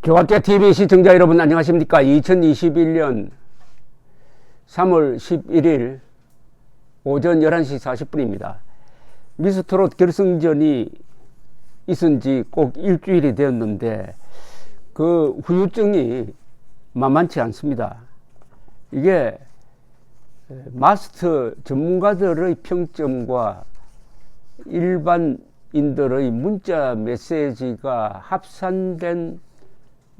교학계TV 시청자 여러분 안녕하십니까. 2021년 3월 11일 오전 11시 40분입니다. 미스트롯 결승전이 있은 지 꼭 일주일이 되었는데 그 후유증이 만만치 않습니다. 이게 마스터 전문가들의 평점과 일반인들의 문자 메시지가 합산된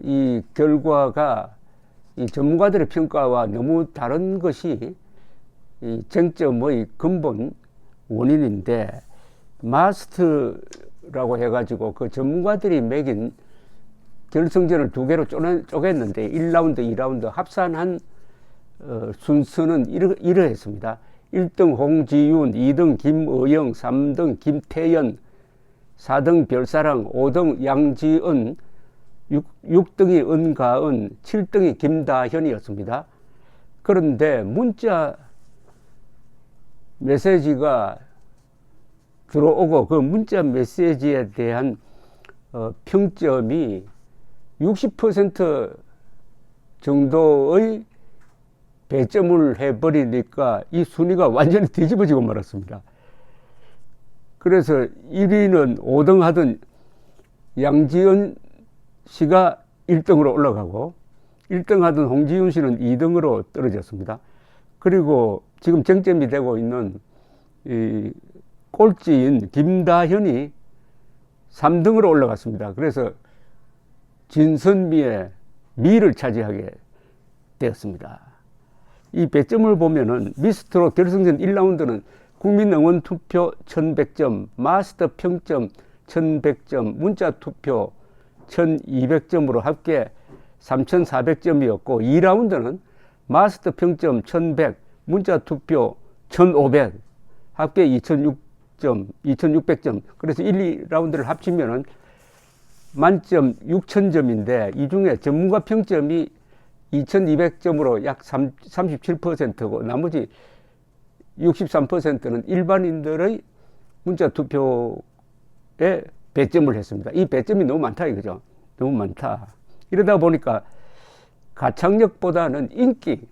이 결과가 이 전문가들의 평가와 너무 다른 것이 이 쟁점의 근본 원인인데, 마스터라고 해가지고 그 전문가들이 매긴 결승전을 두 개로 쪼갰는데 1라운드, 2라운드 합산한 순서는 이러했습니다. 1등 홍지윤, 2등 김의영, 3등 김태연, 4등 별사랑, 5등 양지은, 6등이 은가은, 7등이 김다현이었습니다. 그런데 문자 메시지가 들어오고 그 문자 메시지에 대한 평점이 60% 정도의 배점을 해버리니까 이 순위가 완전히 뒤집어지고 말았습니다. 그래서 1위는 5등 하던 양지은 씨가 1등으로 올라가고 1등 하던 홍지윤 씨는 2등으로 떨어졌습니다. 그리고 지금 쟁점이 되고 있는 이 꼴찌인 김다현이 3등으로 올라갔습니다. 그래서 진선미의 미를 차지하게 되었습니다. 이 배점을 보면은 미스트롯 결승전 1라운드는 국민 응원 투표 1100점, 마스터 평점 1100점, 문자 투표 1200점으로 합계 3400점이었고 2라운드는 마스터 평점 1100, 문자 투표 1500, 합계 2600점. 그래서 1, 2라운드를 합치면은 만점 6000점인데 이 중에 전문가 평점이 2200점으로 약 37%고 나머지 63%는 일반인들의 문자 투표에 배점을 했습니다. 이 배점이 너무 많다 이거죠. 너무 많다. 이러다 보니까 가창력보다는 인기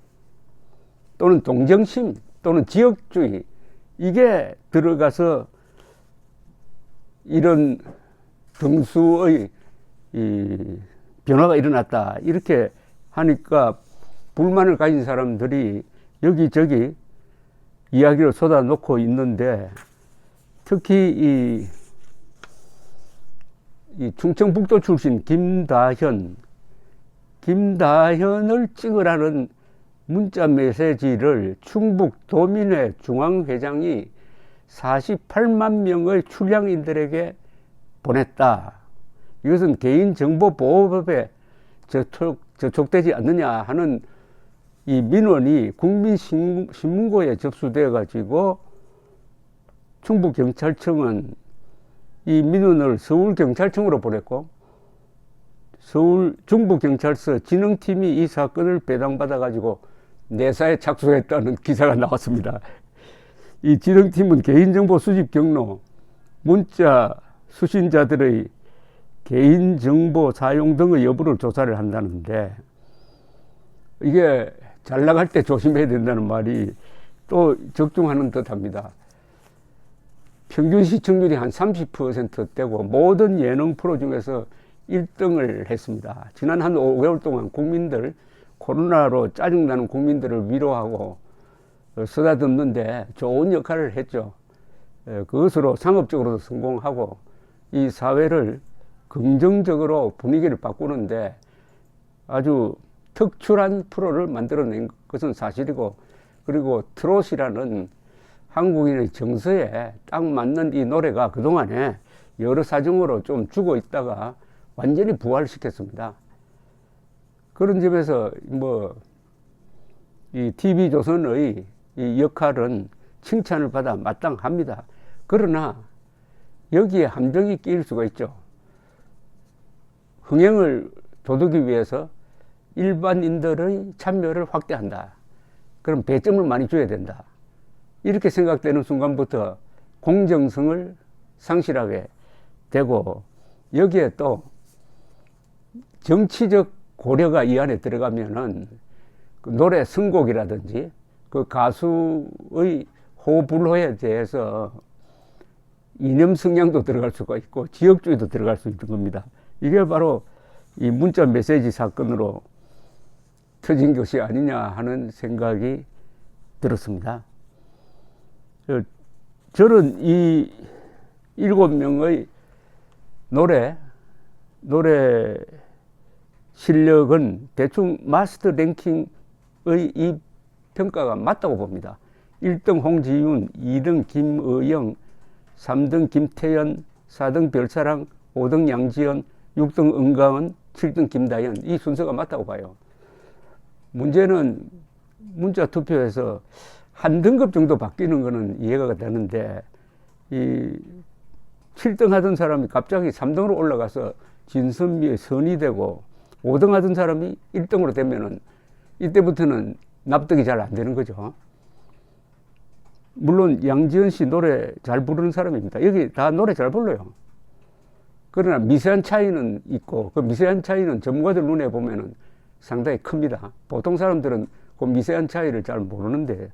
또는 동정심 또는 지역주의, 이게 들어가서 이런 등수의 이 변화가 일어났다, 이렇게 하니까 불만을 가진 사람들이 여기저기 이야기를 쏟아놓고 있는데, 특히 이 충청북도 출신 김다현을 찍으라는 문자 메시지를 충북 도민회 중앙회장이 48만 명의 출향인들에게 보냈다. 이것은 개인정보보호법에 저촉되지 않느냐 하는 이 민원이 국민신문고에 접수되어 가지고 충북경찰청은 이 민원을 서울경찰청으로 보냈고, 서울 중부경찰서 진흥팀이 이 사건을 배당받아 가지고 내사에 착수했다는 기사가 나왔습니다. 이 진흥팀은 개인정보 수집 경로, 문자 수신자들의 개인정보 사용 등의 여부를 조사를 한다는데, 이게 잘 나갈 때 조심해야 된다는 말이 또 적중하는 듯 합니다. 평균 시청률이 한 30%대고 모든 예능 프로 중에서 1등을 했습니다. 지난 한 5개월 동안 국민들, 코로나로 짜증나는 국민들을 위로하고 쓰다듬는데 좋은 역할을 했죠. 그것으로 상업적으로도 성공하고 이 사회를 긍정적으로 분위기를 바꾸는데 아주 특출한 프로를 만들어낸 것은 사실이고, 그리고 트롯이라는 한국인의 정서에 딱 맞는 이 노래가 그동안에 여러 사정으로 좀 죽어 있다가 완전히 부활시켰습니다. 그런 점에서 이 TV조선의 이 역할은 칭찬을 받아 마땅합니다. 그러나 여기에 함정이 끼일 수가 있죠. 흥행을 돋우기 위해서 일반인들의 참여를 확대한다. 그럼 배점을 많이 줘야 된다. 이렇게 생각되는 순간부터 공정성을 상실하게 되고, 여기에 또 정치적 고려가 이 안에 들어가면은 그 노래 선곡이라든지 그 가수의 호불호에 대해서 이념 성향도 들어갈 수가 있고 지역주의도 들어갈 수 있는 겁니다. 이게 바로 이 문자 메시지 사건으로 터진 것이 아니냐 하는 생각이 들었습니다. 저는 이 7명의 노래 실력은 대충 마스터 랭킹의 이 평가가 맞다고 봅니다. 1등 홍지윤, 2등 김의영, 3등 김태연, 4등 별사랑, 5등 양지연, 6등 은가은, 7등 김다연, 이 순서가 맞다고 봐요. 문제는 문자 투표에서 한 등급 정도 바뀌는 거는 이해가 되는데 이 7등 하던 사람이 갑자기 3등으로 올라가서 진선미의 선이 되고 5등 하던 사람이 1등으로 되면은 이때부터는 납득이 잘 안 되는 거죠. 물론 양지연 씨 노래 잘 부르는 사람입니다. 여기 다 노래 잘 불러요. 그러나 미세한 차이는 있고 그 미세한 차이는 전문가들 눈에 보면은 상당히 큽니다. 보통 사람들은 그 미세한 차이를 잘 모르는데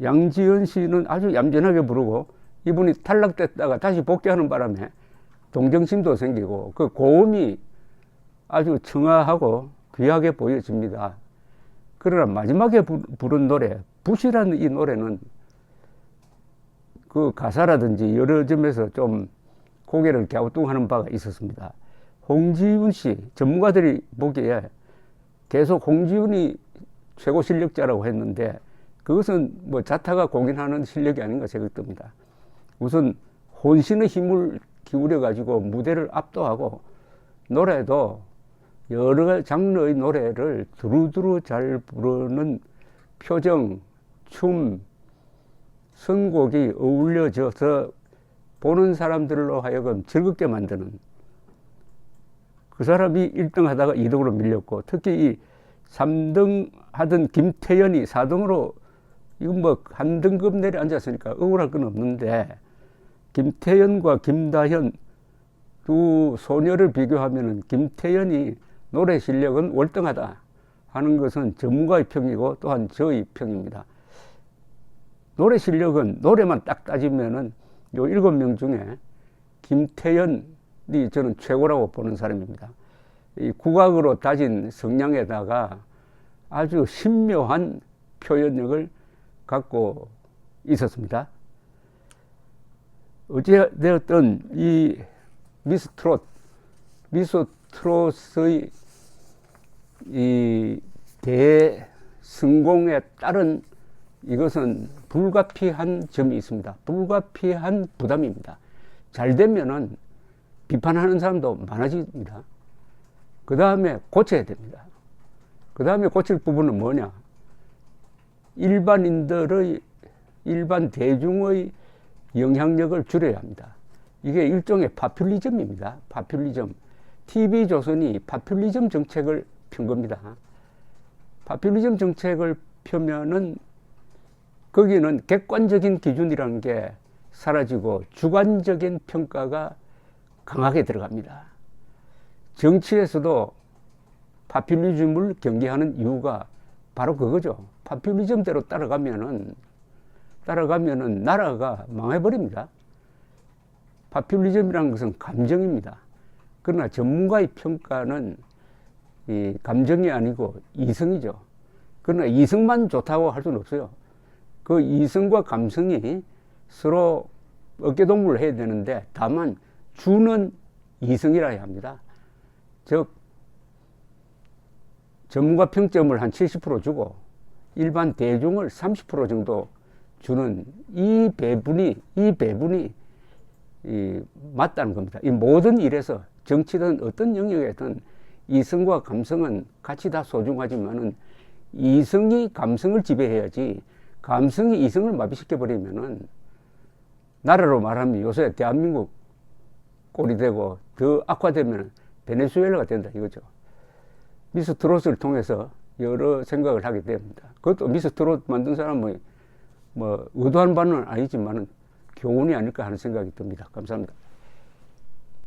양지연 씨는 아주 얌전하게 부르고 이분이 탈락됐다가 다시 복귀하는 바람에 동정심도 생기고 그 고음이 아주 청아하고 귀하게 보여집니다. 그러나 마지막에 부른 노래 붓이라는 이 노래는 그 가사라든지 여러 점에서 좀 고개를 갸우뚱하는 바가 있었습니다. 홍지윤 씨 전문가들이 보기에 계속 홍지윤이 최고 실력자라고 했는데 그것은 뭐 자타가 공인하는 실력이 아닌가 생각됩니다. 우선 혼신의 힘을 기울여 가지고 무대를 압도하고 노래도 여러 장르의 노래를 두루두루 잘 부르는 표정, 춤, 선곡이 어울려져서 보는 사람들로 하여금 즐겁게 만드는 그 사람이 1등 하다가 2등으로 밀렸고 특히 이 3등 하던 김태연이 4등으로 이건 뭐 한 등급 내려 앉았으니까 억울할 건 없는데 김태연과 김다현 두 소녀를 비교하면은 김태연이 노래 실력은 월등하다 하는 것은 전문가의 평이고 또한 저의 평입니다. 노래 실력은 노래만 딱 따지면은 요 7명 중에 김태연이 저는 최고라고 보는 사람입니다. 이 국악으로 다진 성량에다가 아주 신묘한 표현력을 갖고 있었습니다. 어찌되었든 이 미스 트롯의 이 대성공에 따른 이것은 불가피한 점이 있습니다. 불가피한 부담입니다. 잘 되면은 비판하는 사람도 많아집니다. 그 다음에 고쳐야 됩니다. 그 다음에 고칠 부분은 뭐냐? 일반 대중의 영향력을 줄여야 합니다. 이게 일종의 파퓰리즘입니다. 파퓰리즘. TV조선이 파퓰리즘 정책을 편 겁니다. 파퓰리즘 정책을 펴면은 거기는 객관적인 기준이라는 게 사라지고 주관적인 평가가 강하게 들어갑니다. 정치에서도 파퓰리즘을 경계하는 이유가 바로 그거죠. 파퓰리즘대로 따라가면은 나라가 망해버립니다. 파퓰리즘이라는 것은 감정입니다. 그러나 전문가의 평가는 이 감정이 아니고 이성이죠. 그러나 이성만 좋다고 할 수는 없어요. 그 이성과 감성이 서로 어깨동무를 해야 되는데 다만 주는 이성이라 해야 합니다. 즉 전문가 평점을 한 70% 주고 일반 대중을 30% 정도 주는 이 배분이 맞다는 겁니다. 이 모든 일에서 정치든 어떤 영역에든 이성과 감성은 같이 다 소중하지만은 이성이 감성을 지배해야지 감성이 이성을 마비시켜 버리면은 나라로 말하면 요새 대한민국 꼴이 되고 더 악화되면 베네수엘라가 된다 이거죠. 미스 트롯을 통해서 여러 생각을 하게 됩니다. 그것도 미스 트롯 만든 사람은 뭐 의도한 바는 아니지만은 교훈이 아닐까 하는 생각이 듭니다. 감사합니다.